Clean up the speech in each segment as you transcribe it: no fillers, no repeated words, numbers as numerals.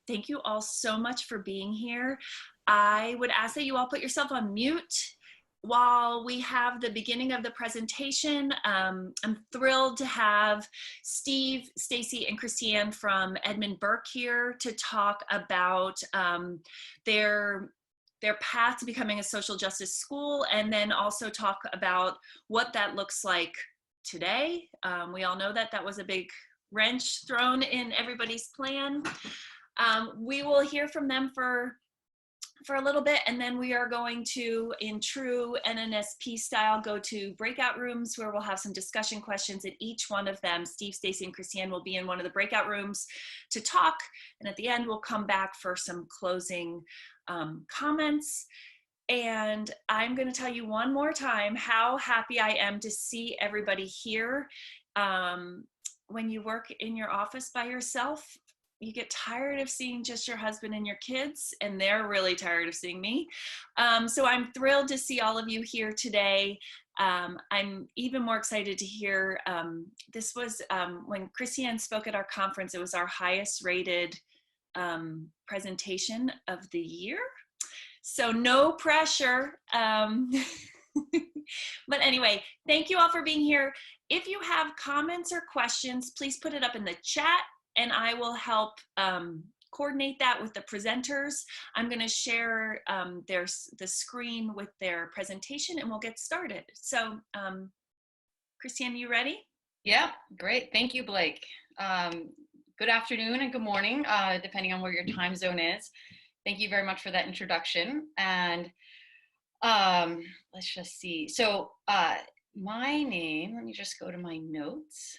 Thank you all so much for being here. I would ask that you all put yourself on mute while we have the beginning of the presentation. I'm thrilled to have Steve, Stacy, and Christiane from Edmund Burke here to talk about their path to becoming a social justice school, and then also talk about what that looks like today. We all know that that was a big wrench thrown in everybody's plan. We will hear from them for a little bit, and then we are going to, in true NNSP style, go to breakout rooms where we'll have some discussion questions at each one of them. Steve, Stacy, and Christiane will be in one of the breakout rooms to talk, and at the end we'll come back for some closing comments. And I'm going to tell you one more time how happy I am to see everybody here. When you work in your office by yourself, you get tired of seeing just your husband and your kids, and they're really tired of seeing me. So I'm thrilled to see all of you here today. I'm even more excited to hear, this was, when Christiane spoke at our conference, it was our highest rated presentation of the year. So no pressure. But anyway, thank you all for being here. If you have comments or questions, please put it up in the chat, and I will help coordinate that with the presenters. I'm going to share the screen with their presentation, and we'll get started. So, Christiane, you ready? Yeah, great. Thank you, Blake. Good afternoon and good morning, depending on where your time zone is. Thank you very much for that introduction. And let's just see. So my name, let me just go to my notes.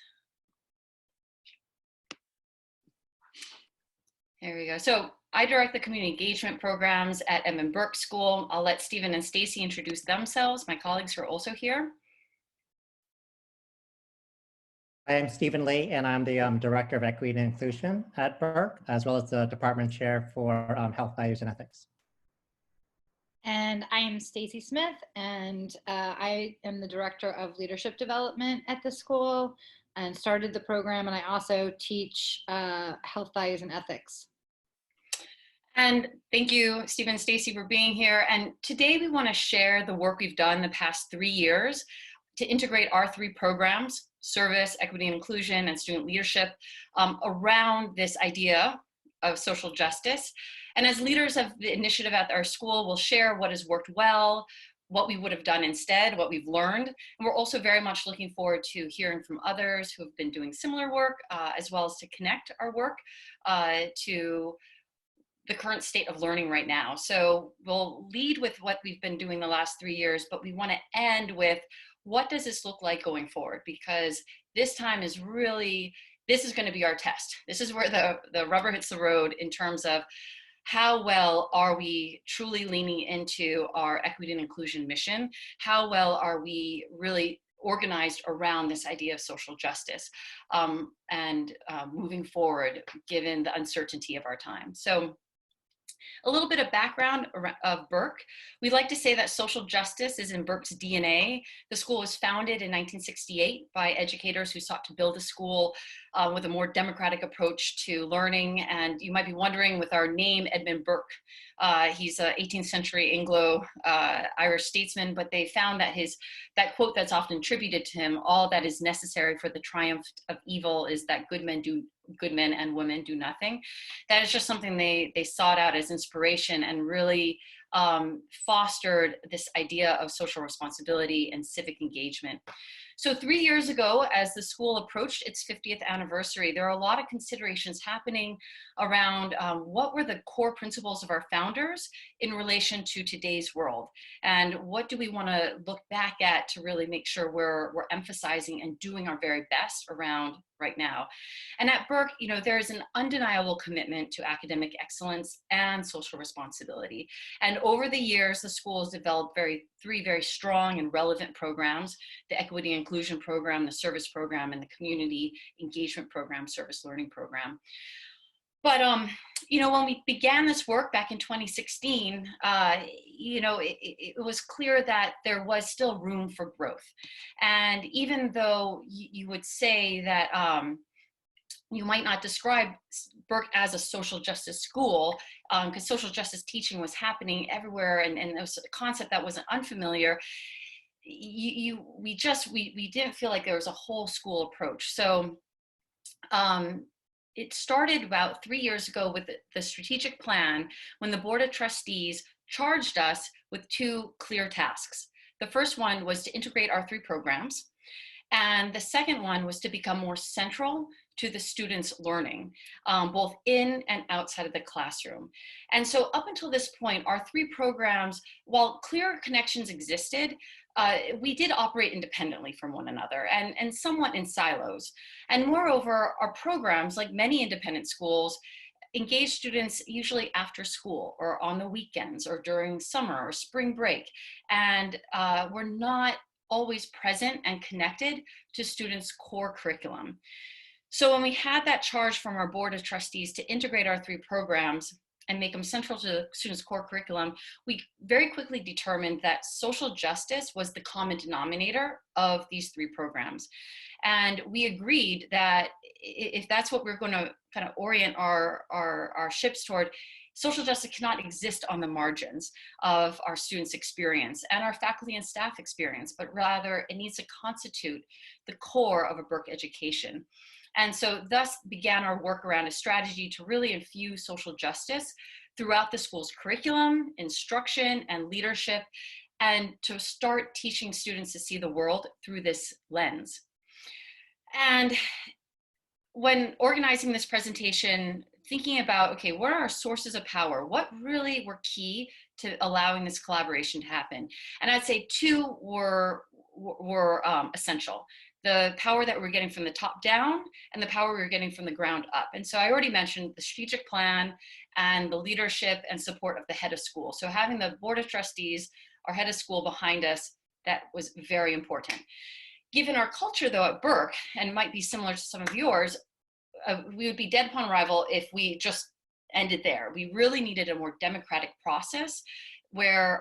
There we go. So I direct the community engagement programs at Edmund Burke School. I'll let Stephen and Stacy introduce themselves, my colleagues who are also here. I am Stephen Lee, and I'm the Director of Equity and Inclusion at Burke, as well as the Department Chair for Health, Values, and Ethics. And I am Stacy Smith, and I am the Director of Leadership Development at the school and started the program, and I also teach Health, Values, and Ethics. And thank you, Stephen and Stacy, for being here. And today we want to share the work we've done the past 3 years to integrate our 3 programs, service, equity and inclusion, and student leadership, around this idea of social justice. And as leaders of the initiative at our school, we'll share what has worked well, what we would have done instead, what we've learned. And we're also very much looking forward to hearing from others who have been doing similar work, as well as to connect our work to the current state of learning right now. So we'll lead with what we've been doing the last 3 years, but we want to end with what does this look like going forward? Because this time is really, this is going to be our test. This is where the rubber hits the road in terms of how well are we truly leaning into our equity and inclusion mission? How well are we really organized around this idea of social justice and moving forward given the uncertainty of our time? So a little bit of background of Burke. We like to say that social justice is in Burke's DNA. The school was founded in 1968 by educators who sought to build a school with a more democratic approach to learning. And you might be wondering, with our name, Edmund Burke, he's an 18th century Anglo-Irish statesman, but they found that that quote that's often attributed to him, all that is necessary for the triumph of evil is that good men and women do nothing. That is just something they sought out as inspiration and really fostered this idea of social responsibility and civic engagement. So 3 years ago, as the school approached its 50th anniversary, there are a lot of considerations happening around what were the core principles of our founders in relation to today's world, and what do we want to look back at to really make sure we're emphasizing and doing our very best around right now. And at Burke, you know, there's an undeniable commitment to academic excellence and social responsibility. And over the years, the school has developed three very strong and relevant programs: the Equity and Inclusion Program, the Service Program, and the Community Engagement Program, Service Learning Program. But, you know, when we began this work back in 2016, you know, it was clear that there was still room for growth. And even though you would say that you might not describe Burke as a social justice school, because social justice teaching was happening everywhere, and it was a concept that wasn't unfamiliar. We didn't feel like there was a whole school approach. So it started about 3 years ago with the strategic plan, when the Board of Trustees charged us with 2 clear tasks. The first one was to integrate our 3 programs. And the second one was to become more central to the students' learning, both in and outside of the classroom. And so up until this point, our 3 programs, while clear connections existed, we did operate independently from one another and somewhat in silos. And moreover, our programs, like many independent schools, engage students usually after school or on the weekends or during summer or spring break. And we're not always present and connected to students' core curriculum. So when we had that charge from our Board of Trustees to integrate our 3 programs and make them central to the students' core curriculum, we very quickly determined that social justice was the common denominator of these 3 programs. And we agreed that if that's what we're going to kind of orient our ships toward, social justice cannot exist on the margins of our students' experience and our faculty and staff experience, but rather it needs to constitute the core of a Burke education. And so thus began our work around a strategy to really infuse social justice throughout the school's curriculum, instruction, and leadership, and to start teaching students to see the world through this lens. And when organizing this presentation, thinking about, okay, what are our sources of power? What really were key to allowing this collaboration to happen? And I'd say 2 were essential. The power that we're getting from the top down and the power we were getting from the ground up. And so I already mentioned the strategic plan and the leadership and support of the head of school. So having the Board of Trustees, our head of school behind us, that was very important. Given our culture though at Burke, and might be similar to some of yours, we would be dead upon arrival if we just ended there. We really needed a more democratic process where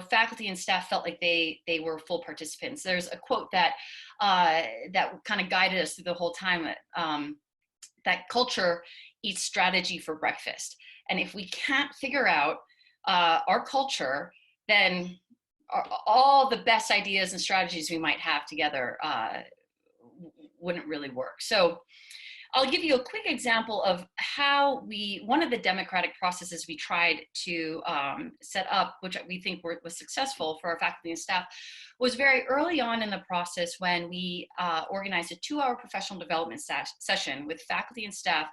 faculty and staff felt like they were full participants. There's a quote that that kind of guided us through the whole time, that culture eats strategy for breakfast. And if we can't figure out our culture, then all the best ideas and strategies we might have together wouldn't really work. So I'll give you a quick example of how one of the democratic processes we tried to set up, which we think was successful for our faculty and staff, was very early on in the process when we organized a 2-hour professional development session with faculty and staff,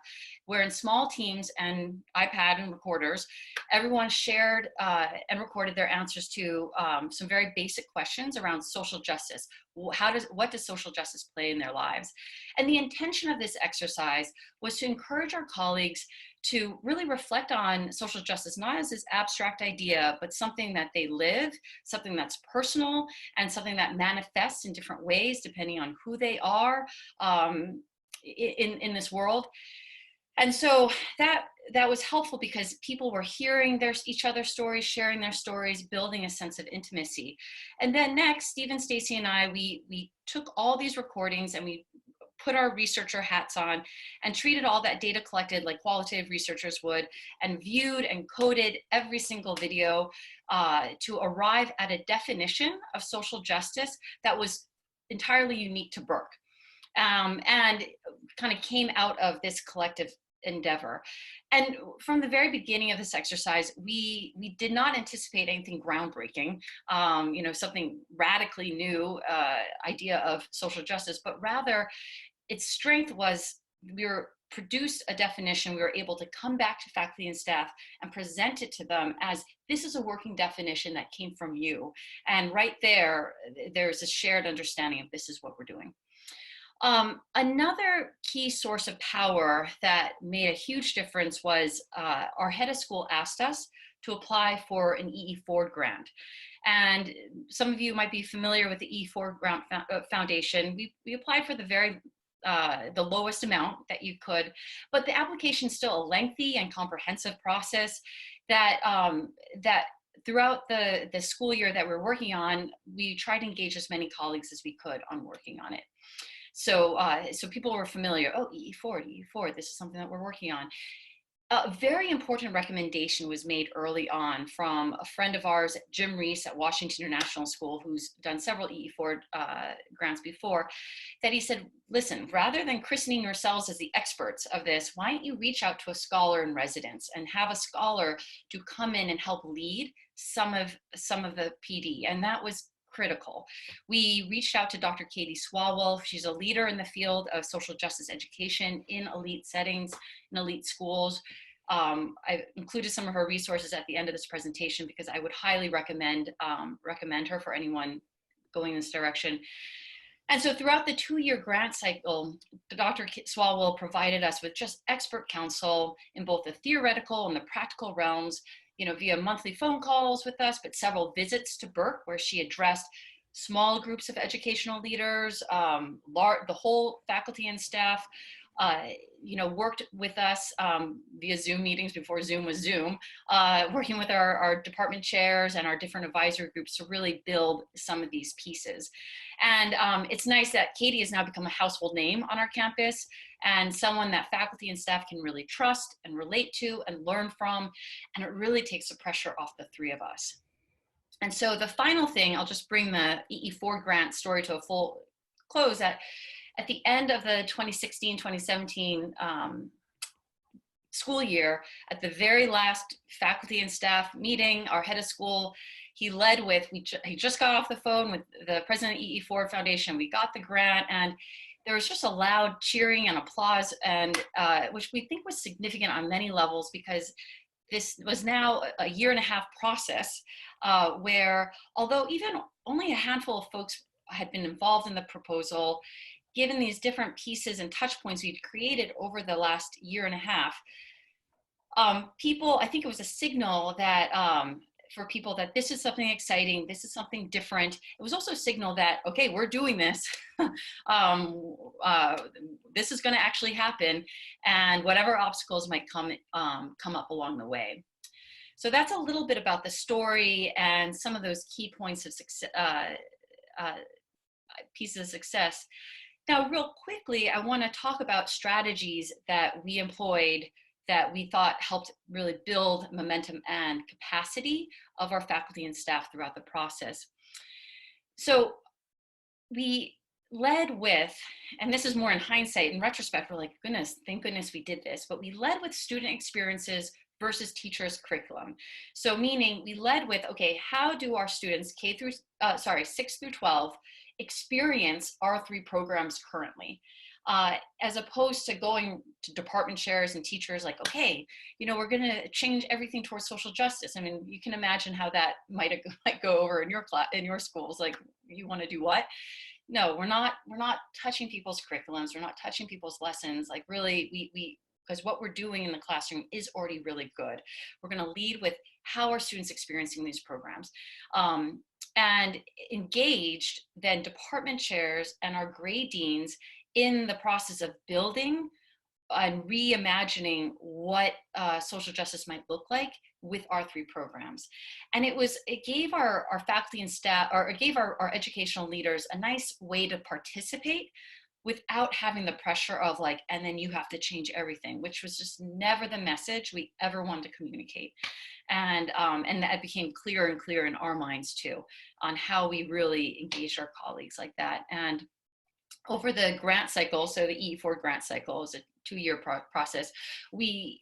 where in small teams and iPad and recorders, everyone shared and recorded their answers to some very basic questions around social justice. What does social justice play in their lives? And the intention of this exercise was to encourage our colleagues to really reflect on social justice, not as this abstract idea, but something that they live, something that's personal, and something that manifests in different ways depending on who they are in this world. And so that was helpful because people were hearing each other's stories, sharing their stories, building a sense of intimacy. And then next, Stephen, Stacy, and I, we took all these recordings and we put our researcher hats on and treated all that data collected like qualitative researchers would, and viewed and coded every single video to arrive at a definition of social justice that was entirely unique to Burke, and kind of came out of this collective endeavor. And from the very beginning of this exercise, we did not anticipate anything groundbreaking, something radically new idea of social justice, but rather its strength was we produced a definition. We were able to come back to faculty and staff and present it to them as this is a working definition that came from you. And right there's a shared understanding of this is what we're doing. Another key source of power that made a huge difference was our head of school asked us to apply for an E.E. Ford grant. And some of you might be familiar with the E.E. Ford Grant Foundation. We applied for the lowest amount that you could, but the application is still a lengthy and comprehensive process that throughout the school year that we're working on, we tried to engage as many colleagues as we could on working on it. So, so people were familiar. Oh, EE4, this is something that we're working on. A very important recommendation was made early on from a friend of ours, Jim Reese at Washington International School, who's done several EE4 grants before, that he said, listen, rather than christening yourselves as the experts of this, why don't you reach out to a scholar in residence and have a scholar to come in and help lead some of the PD. And that was critical. We reached out to Dr. Katie Swalwell. She's a leader in the field of social justice education in elite settings, in elite schools. I've included some of her resources at the end of this presentation because I would highly recommend her for anyone going in this direction. And so throughout the 2-year grant cycle, Dr. Swalwell provided us with just expert counsel in both the theoretical and the practical realms, you know, via monthly phone calls with us, but several visits to Burke where she addressed small groups of educational leaders, the whole faculty and staff, you know, worked with us via Zoom meetings before Zoom was Zoom, working with our department chairs and our different advisory groups to really build some of these pieces. And it's nice that Katie has now become a household name on our campus and someone that faculty and staff can really trust and relate to and learn from. And it really takes the pressure off the three of us. And so the final thing, I'll just bring the EE4 grant story to a full close. At the end of the 2016-2017 school year, at the very last faculty and staff meeting, our head of school, he led with, he just got off the phone with the president of EE4 Foundation. We got the grant, and there was just a loud cheering and applause, and which we think was significant on many levels, because this was now a 1.5-year process where, although even only a handful of folks had been involved in the proposal, given these different pieces and touch points we'd created over the last 1.5 years, people, I think it was a signal that for people that this is something exciting, this is something different. It was also a signal that, okay, we're doing this. This is going to actually happen, and whatever obstacles might come up along the way. So that's a little bit about the story and some of those key points of success, pieces of success. Now, real quickly, I want to talk about strategies that we employed that we thought helped really build momentum and capacity of our faculty and staff throughout the process. So we led with, and this is more in hindsight, in retrospect, we're like, goodness, thank goodness we did this, but we led with student experiences versus teachers' curriculum. So meaning we led with, okay, how do our students 6 through 12 experience our 3 programs currently? As opposed to going to department chairs and teachers like, okay, you know, we're going to change everything towards social justice. I mean, you can imagine how that might go over in your class, in your schools. Like, you want to do what? No, we're not touching people's curriculums. We're not touching people's lessons. Like, really, because what we're doing in the classroom is already really good. We're going to lead with how are students experiencing these programs. And engaged then department chairs and our grade deans in the process of building and reimagining what social justice might look like with our 3 programs. And it gave our faculty and staff, or it gave our educational leaders a nice way to participate without having the pressure of like, and then you have to change everything, which was just never the message we ever wanted to communicate. And that became clearer and clearer in our minds too, on how we really engaged our colleagues like that. And over the grant cycle, so the EE4 grant cycle is a 2-year process, we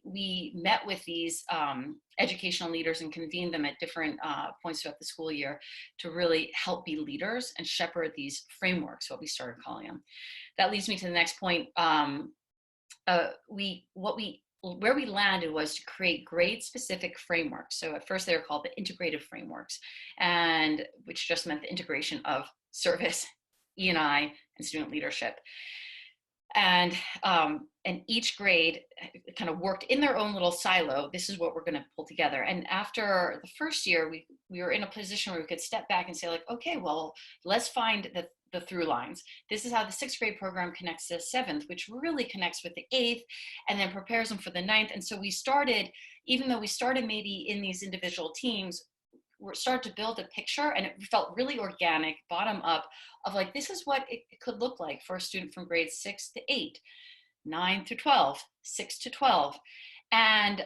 met with these educational leaders and convened them at different points throughout the school year to really help be leaders and shepherd these frameworks, what we started calling them. That leads me to the next point. Where we landed was to create grade-specific frameworks. So at first they were called the integrative frameworks, and which just meant the integration of service, E&I, and student leadership. And each grade kind of worked in their own little silo. This is what we're going to pull together. And after the first year, we were in a position where we could step back and say, like, okay, well, let's find the through lines. This is how the 6th grade program connects to the 7th, which really connects with the 8th and then prepares them for the 9th. And so we started, even though we started maybe in these individual teams, started to build a picture, and it felt really organic, bottom up, of like, this is what it could look like for a student from grades 6 to 8, 9 to 12, 6 to 12, and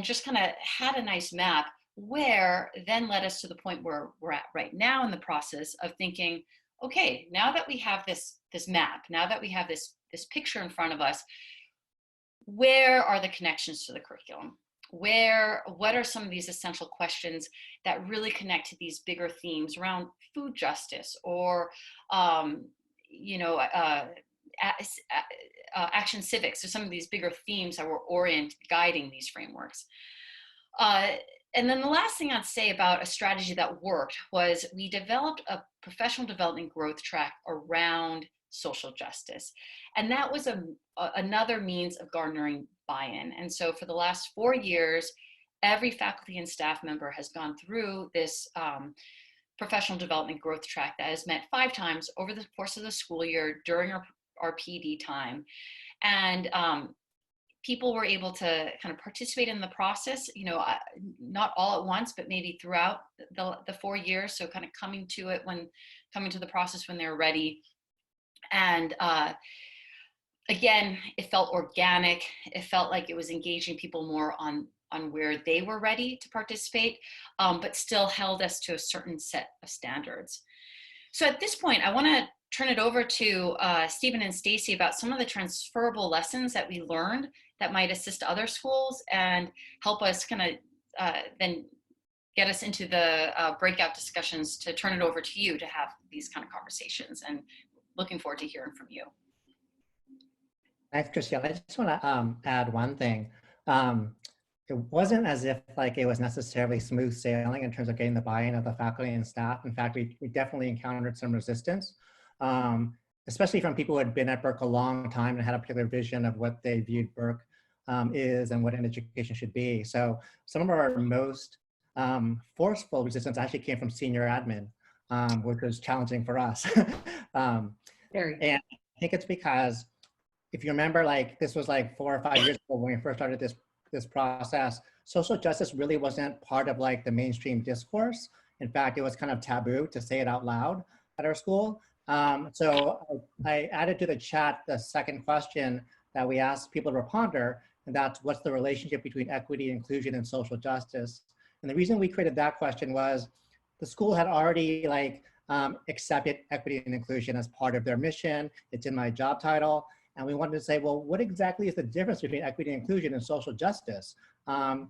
just kind of had a nice map, where then led us to the point where we're at right now in the process of thinking, okay, now that we have this map, now that we have this picture in front of us, where are the connections to the curriculum? What are some of these essential questions that really connect to these bigger themes around food justice, or action civics? So some of these bigger themes that were guiding these frameworks. And then the last thing I'd say about a strategy that worked was we developed a professional development growth track around social justice. And that was another means of garnering buy-in. And so for the last 4 years, every faculty and staff member has gone through this professional development growth track that is met 5 times over the course of the school year during our PD time. And people were able to kind of participate in the process, not all at once, but maybe throughout the 4 years. So kind of coming to the process when they're ready. And again, it felt organic. It felt like it was engaging people more on where they were ready to participate, but still held us to a certain set of standards. So at this point, I want to turn it over to Stephen and Stacy about some of the transferable lessons that we learned that might assist other schools and help us kind of then get us into the breakout discussions, to turn it over to you to have these kind of conversations, and looking forward to hearing from you. Thanks, Christiane. I just want to add one thing. It wasn't as if like it was necessarily smooth sailing in terms of getting the buy-in of the faculty and staff. In fact, we definitely encountered some resistance, especially from people who had been at Burke a long time and had a particular vision of what they viewed Burke is and what an education should be. So some of our most forceful resistance actually came from senior admin, which was challenging for us. Very. And I think it's because, if you remember, like this was like 4 or 5 years ago when we first started this process, social justice really wasn't part of like the mainstream discourse. In fact, it was kind of taboo to say it out loud at our school. So I added to the chat the second question that we asked people to ponder, and that's, what's the relationship between equity, inclusion, and social justice? And the reason we created that question was the school had already like accepted equity and inclusion as part of their mission. It's in my job title. And we wanted to say, well, what exactly is the difference between equity and inclusion and social justice? And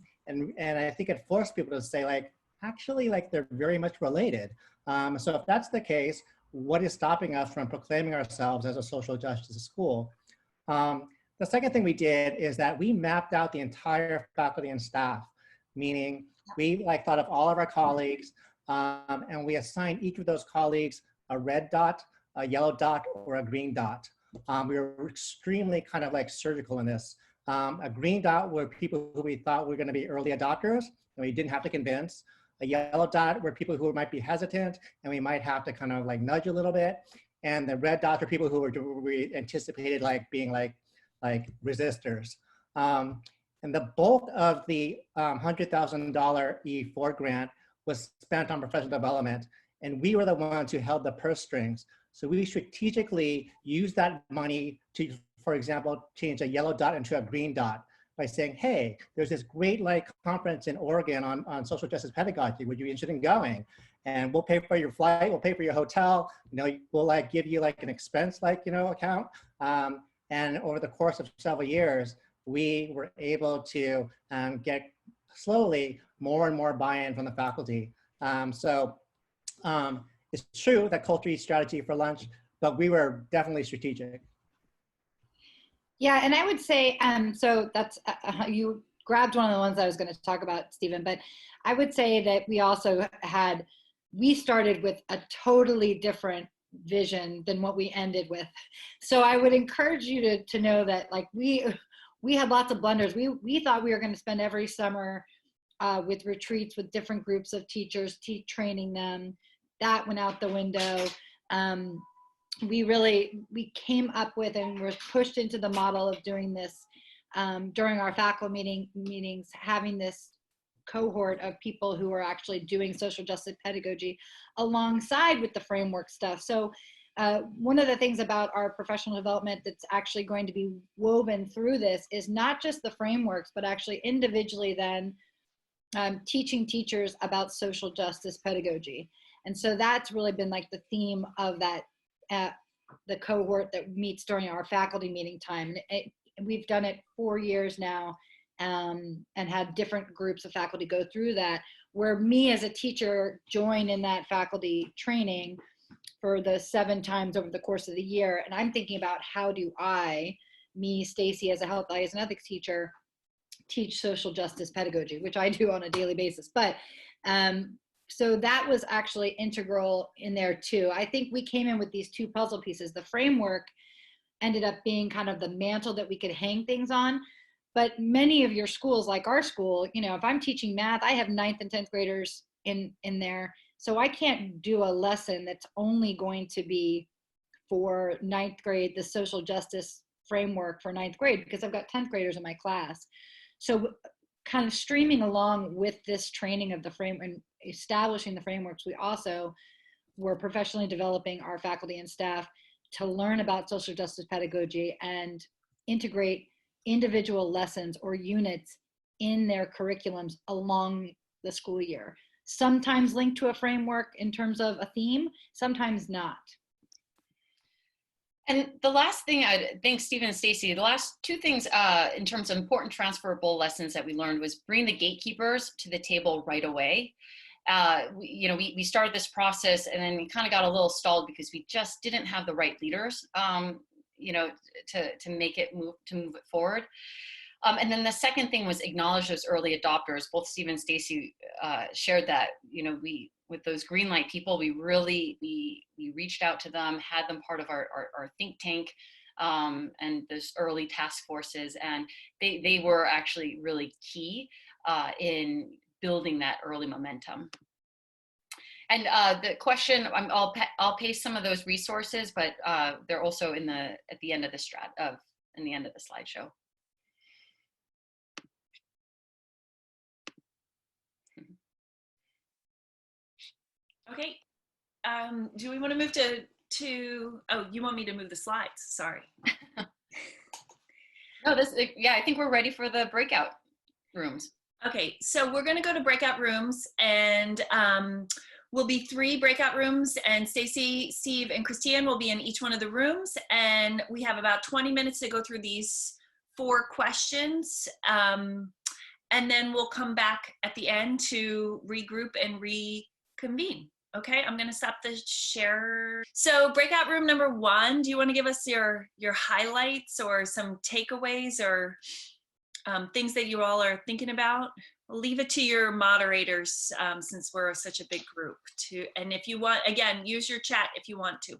I think it forced people to say, like, actually, like, they're very much related. So if that's the case, what is stopping us from proclaiming ourselves as a social justice school? The second thing we did is that we mapped out the entire faculty and staff, meaning we like thought of all of our colleagues, and we assigned each of those colleagues a red dot, a yellow dot, or a green dot. We were extremely kind of like surgical in this. A green dot were people who we thought were going to be early adopters, and we didn't have to convince. A yellow dot were people who might be hesitant, and we might have to kind of like nudge a little bit. And the red dots are people who we anticipated like being like resistors. And the bulk of the $100,000 E4 grant was spent on professional development, and we were the ones who held the purse strings. So we strategically used that money to, for example, change a yellow dot into a green dot by saying, hey, there's this great like conference in Oregon on social justice pedagogy. Would you be interested in going? And we'll pay for your flight, we'll pay for your hotel, we'll like give you like an expense account. And over the course of several years, we were able to get slowly more and more buy-in from the faculty. It's true that culture eats strategy for lunch, but we were definitely strategic. Yeah, and I would say, so that's, you grabbed one of the ones I was going to talk about, Stephen, but I would say that we started with a totally different vision than what we ended with. So I would encourage you to know that like we had lots of blunders. We thought we were going to spend every summer with retreats with different groups of teachers, training them. That went out the window. We came up with and were pushed into the model of doing this during our faculty meetings, having this cohort of people who are actually doing social justice pedagogy alongside with the framework stuff. So one of the things about our professional development that's actually going to be woven through this is not just the frameworks, but actually individually then teaching teachers about social justice pedagogy. And so that's really been like the theme of that, the cohort that meets during our faculty meeting time. We've done it 4 years now, and had different groups of faculty go through that, where me as a teacher join in that faculty training for the 7 times over the course of the year. And I'm thinking about how do I, me, Stacy, as a health, values, and ethics teacher, teach social justice pedagogy, which I do on a daily basis. But so that was actually integral in there too. I think we came in with these 2 puzzle pieces. The framework ended up being kind of the mantle that we could hang things on. But many of your schools, like our school, you know, if I'm teaching math, I have 9th and 10th graders in there. So I can't do a lesson that's only going to be for 9th grade, the social justice framework for 9th grade, because I've got 10th graders in my class. So kind of streaming along with this training of the frame and establishing the frameworks, we also were professionally developing our faculty and staff to learn about social justice pedagogy and integrate individual lessons or units in their curriculums along the school year. Sometimes linked to a framework in terms of a theme, sometimes not. And the last thing, thanks Stephen and Stacy, the last 2 things in terms of important transferable lessons that we learned was bring the gatekeepers to the table right away. We started this process and then we kind of got a little stalled because we just didn't have the right leaders, to make it move it forward. And then the second thing was acknowledge those early adopters. Both Steve and Stacy shared that, we, with those green light people, we really, we reached out to them, had them part of our think tank, and those early task forces. And they were actually really key in building that early momentum. And the question, I'll paste some of those resources, but they're also at the end of the slideshow. Okay. Do we want to move to? Oh, you want me to move the slides? Sorry. No, I think we're ready for the breakout rooms. Okay, so we're going to go to breakout rooms, and will be 3 breakout rooms, and Stacy, Steve, and Christiane will be in each one of the rooms, and we have about 20 minutes to go through these 4 questions, and then we'll come back at the end to regroup and reconvene. Okay, I'm going to stop the share. So breakout room number 1, do you want to give us your highlights or some takeaways or things that you all are thinking about? I'll leave it to your moderators since we're such a big group and if you want, again, use your chat if you want to.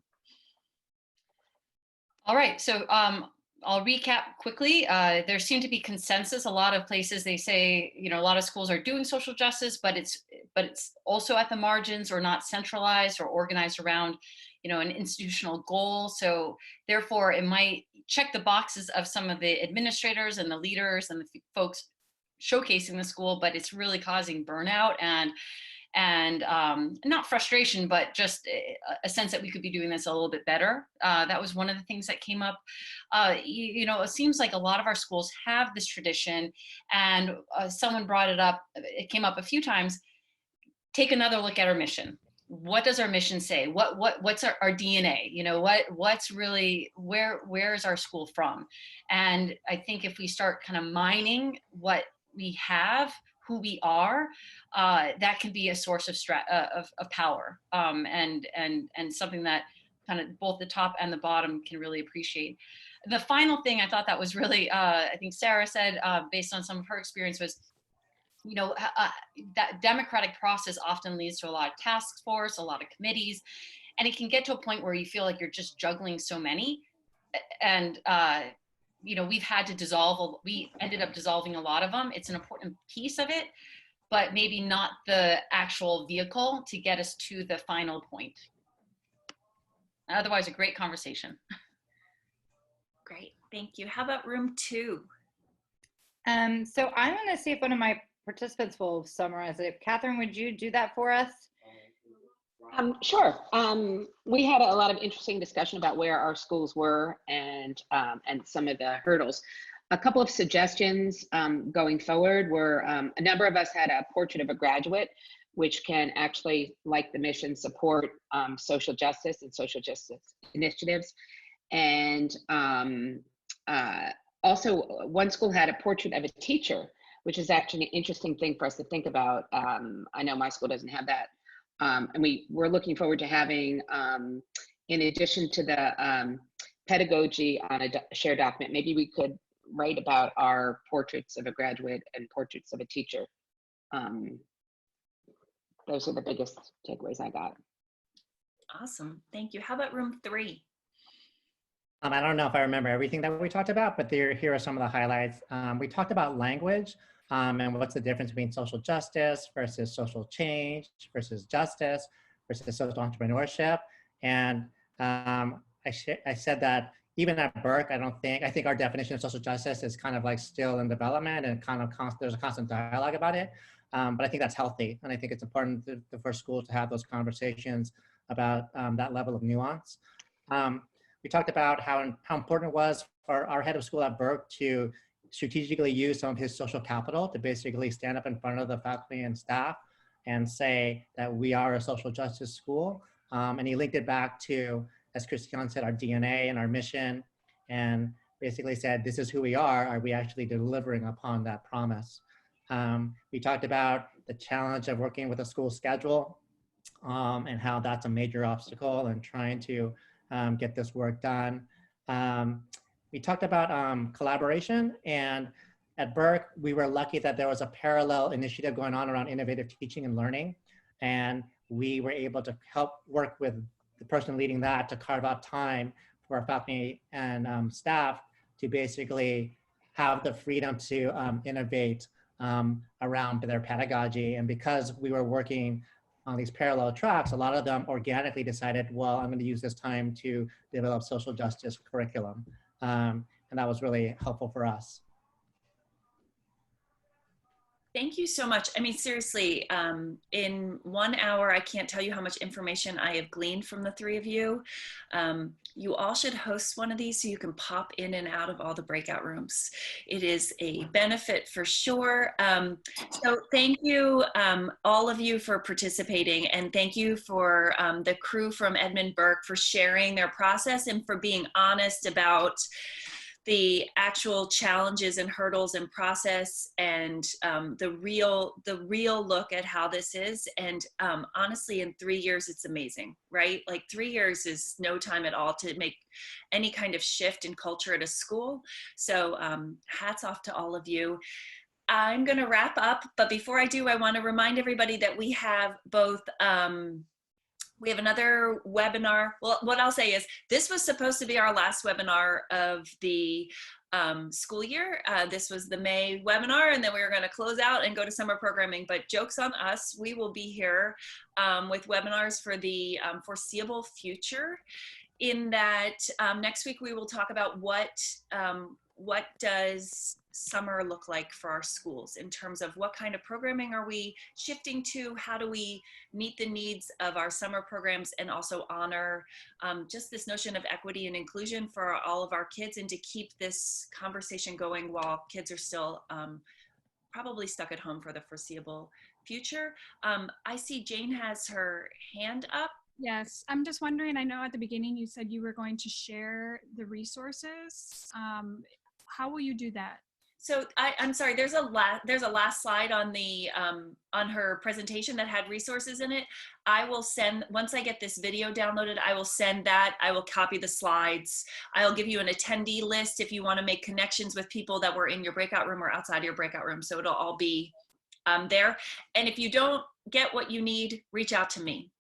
All right, so I'll recap quickly. There seemed to be consensus. A lot of places they say, a lot of schools are doing social justice, but it's also at the margins or not centralized or organized around, an institutional goal. So therefore, it might check the boxes of some of the administrators and the leaders and the folks showcasing the school, but it's really causing burnout and not frustration, but just a sense that we could be doing this a little bit better. That was one of the things that came up. It seems like a lot of our schools have this tradition, and someone brought it up, it came up a few times, take another look at our mission. What does our mission say? What's our DNA? What's really, where is our school from? And I think if we start kind of mining what we have, who we are, that can be a source of power, and something that kind of both the top and the bottom can really appreciate. The final thing I thought that was really, I think Sarah said, based on some of her experience, was, that democratic process often leads to a lot of task force, a lot of committees, and it can get to a point where you feel like you're just juggling so many, and we've had to we ended up dissolving a lot of them. It's an important piece of it, but maybe not the actual vehicle to get us to the final point. Otherwise, a great conversation. Great, thank you. How about room 2? So I'm going to see if one of my participants will summarize it. Catherine, would you do that for us? Sure. We had a lot of interesting discussion about where our schools were and some of the hurdles. A couple of suggestions going forward were a number of us had a portrait of a graduate, which can actually, like the mission, support social justice and social justice initiatives. And also, one school had a portrait of a teacher, which is actually an interesting thing for us to think about. I know my school doesn't have that. And we're looking forward to having, in addition to the pedagogy on a shared document, maybe we could write about our portraits of a graduate and portraits of a teacher. Those are the biggest takeaways I got. Awesome, thank you. How about room 3? I don't know if I remember everything that we talked about, but here are some of the highlights. We talked about language and what's the difference between social justice versus social change versus justice versus social entrepreneurship. And I said that even at Burke, I think our definition of social justice is kind of like still in development and kind of there's a constant dialogue about it. But I think that's healthy. And I think it's important for schools to have those conversations about that level of nuance. We talked about how important it was for our head of school at Burke to strategically use some of his social capital to basically stand up in front of the faculty and staff and say that we are a social justice school. And he linked it back to, as Christiane said, our DNA and our mission, and basically said, this is who we are we actually delivering upon that promise? We talked about the challenge of working with a school schedule and how that's a major obstacle and trying to get this work done. We talked about collaboration, and at Burke, we were lucky that there was a parallel initiative going on around innovative teaching and learning. And we were able to help work with the person leading that to carve out time for our faculty and staff to basically have the freedom to innovate around their pedagogy. And because we were working on these parallel tracks, a lot of them organically decided, well, I'm going to use this time to develop social justice curriculum. And that was really helpful for us. Thank you so much. I mean, seriously, in 1 hour, I can't tell you how much information I have gleaned from the 3 of you. You all should host one of these so you can pop in and out of all the breakout rooms. It is a benefit for sure. So thank you, all of you, for participating, and thank you for the crew from Edmund Burke for sharing their process and for being honest about the actual challenges and hurdles and process and the real look at how this is. And honestly, in 3 years, it's amazing, right? Like 3 years is no time at all to make any kind of shift in culture at a school. So hats off to all of you. I'm gonna wrap up, but before I do, I wanna remind everybody that we have both, we have another webinar. Well, what I'll say is this was supposed to be our last webinar of the school year. This was the May webinar, and then we were going to close out and go to summer programming, but joke's on us. We will be here with webinars for the foreseeable future, in that next week we will talk about what does summer look like for our schools in terms of what kind of programming are we shifting to, how do we meet the needs of our summer programs and also honor just this notion of equity and inclusion for all of our kids, and to keep this conversation going while kids are still probably stuck at home for the foreseeable future. I see Jane has her hand up. Yes, I'm just wondering, I know at the beginning you said you were going to share the resources. How will you do that? So I'm sorry, there's a last slide on the on her presentation that had resources in it. I will send, once I get this video downloaded, I will send that. I will copy the slides. I'll give you an attendee list if you want to make connections with people that were in your breakout room or outside your breakout room. So it'll all be there. And if you don't get what you need, reach out to me.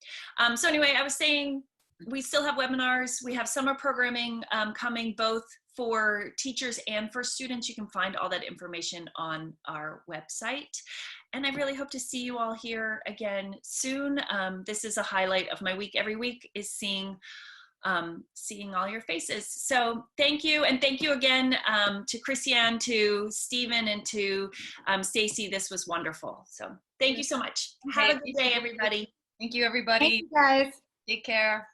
So anyway, I was saying we still have webinars. We have summer programming coming both for teachers and for students. You can find all that information on our website. And I really hope to see you all here again soon. This is a highlight of my week. Every week is seeing seeing all your faces. So thank you. And thank you again to Christiane, to Stephen, and to Stacy. This was wonderful. So thank you so much. Have a good day, everybody. Thank you, everybody. Thank you, guys. Take care.